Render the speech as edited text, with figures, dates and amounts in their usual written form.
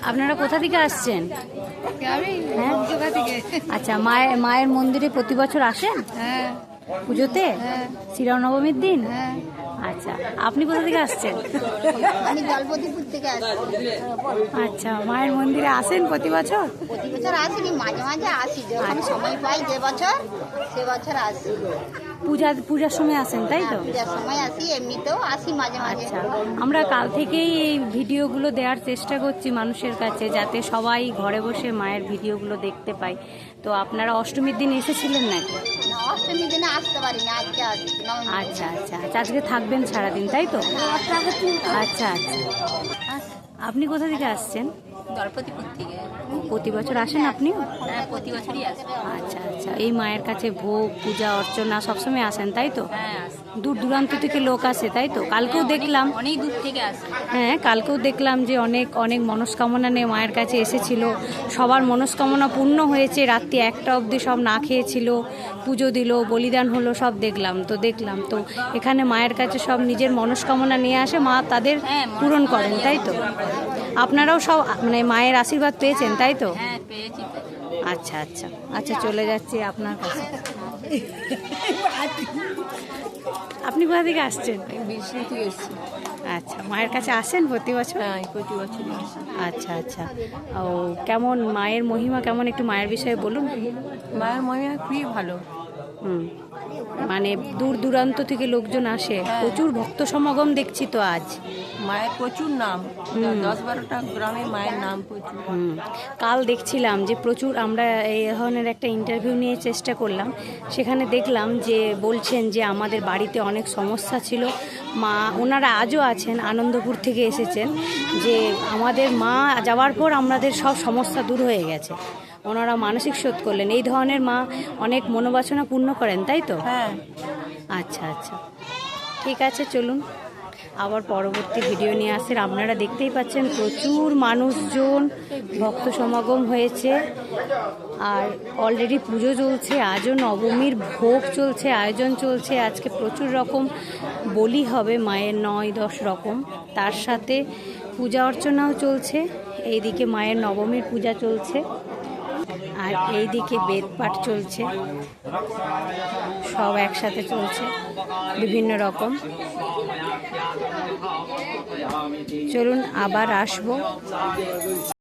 আপনারা কোথা থেকে আসছেন? হ্যাঁ, আচ্ছা, মায়ের মন্দিরে প্রতি বছর আসেন হ্যাঁ, পুজোতে? হ্যাঁ, শ্রীরামনবমীর দিন? হ্যাঁ। আচ্ছা, আপনি কোথা থেকে আসছেন? আমি জলপতিপুর থেকে আসি। আচ্ছা, মায়ের মন্দিরে আসেন প্রতি বছর? প্রতি বছর আসিনি, মাঝে মাঝে আসি, যখন সময় পাই যে বছর সে বছর আসি। পূজার সময় আসেন তাই তো? পূজার সময় আসি, এমনিতেও আসি মাঝে মাঝে। আচ্ছা, আমরা কাল থেকেই এই ভিডিওগুলো দেওয়ার চেষ্টা করছি মানুষের কাছে, যাতে সবাই ঘরে বসে মায়ের ভিডিওগুলো দেখতে পায়। তো আপনারা অষ্টমীর দিন এসেছিলেন নাকি? না, অষ্টমীর দিনে আসতে পারি না, আজকে আসি। আচ্ছা আচ্ছা আচ্ছা, আজকে থাকবেন সারাদিন তাই তো? আচ্ছা আচ্ছা, আপনি কোথা থেকে আসছেন? জলপতিপুর থেকে। প্রতি বছর আসেন আপনিও? হ্যাঁ, প্রতি বছরই আসি। আচ্ছা আচ্ছা, এই মায়ের কাছে ভোগ পূজা অর্চনা সবসময় আসেন তাই তো? হ্যাঁ, আসি। দূর দূরান্ত থেকে লোক আসে তাই তো? কালকেও দেখলাম, অনেক দূর থেকে আসি। হ্যাঁ কালকেও দেখলাম যে অনেক অনেক মনস্কামনা নিয়ে মায়ের কাছে এসেছিল। সবার মনস্কামনা পূর্ণ হয়েছে, রাত্রি 1টা অবধি সব না খেয়েছিল, পুজো দিল, বলিদান হলো, সব দেখলাম তো এখানে মায়ের কাছে সব নিজের মনস্কামনা নিয়ে আসে, মা তাদের পূরণ করেন তাই তো? আপনারাও সব মানে মায়ের আশীর্বাদ পেয়েছেন তাই তো? হ্যাঁ, পেয়েছি। আচ্ছা আচ্ছা আচ্ছা, চলে যাচ্ছি আপনার কাছে। আপনি কোথা থেকে আসছেন? বিষ্ণু থেকে এসেছি। আচ্ছা, মায়ের কাছে আসেন প্রতি বছর? হ্যাঁ, প্রতি বছরই আসি। আচ্ছা আচ্ছা, ও কেমন মায়ের মহিমা কেমন, একটু মায়ের বিষয়ে বলুন। মায়ের মহিমা খুবই ভালো। হুম, মানে দূর দূরান্ত থেকে লোকজন আসে, প্রচুর ভক্ত সমাগম দেখছি তো আজ। মায়ের প্রচুর নাম, 10-12টা গ্রামে মায়ের নাম প্রচুর। কাল দেখছিলাম যে প্রচুর, আমরা এই ধরনের একটা ইন্টারভিউ নিয়ে চেষ্টা করলাম, সেখানে দেখলাম যে বলছেন যে আমাদের বাড়িতে অনেক সমস্যা ছিল, মা ওনারা আজও আছেন, আনন্দপুর থেকে এসেছেন, যে আমাদের মা যাওয়ার পর আমাদের সব সমস্যা দূর হয়ে গেছে, ওনারা মানসিক শোধ করলেন। এই ধরনের মা অনেক মনোবাসনা পূর্ণ করেন তাই তো? হ্যাঁ। আচ্ছা আচ্ছা, ঠিক আছে, চলুন আবার পরবর্তী ভিডিও নিয়ে আসেন। আপনারা দেখতেই পাচ্ছেন প্রচুর মানুষজন, ভক্ত সমাগম হয়েছে, আর অলরেডি পুজো চলছে, আজও নবমীর ভোগ চলছে, আয়োজন চলছে। আজকে প্রচুর রকম বলি হবে মায়ের, 9-10 রকম, তার সাথে পূজা অর্চনাও চলছে। এইদিকে মায়ের নবমীর পূজা চলছে, আর এইদিকে বেদপাঠ চলছে, সব একসাথে চলছে বিভিন্ন রকম। চলুন আবার আসবো।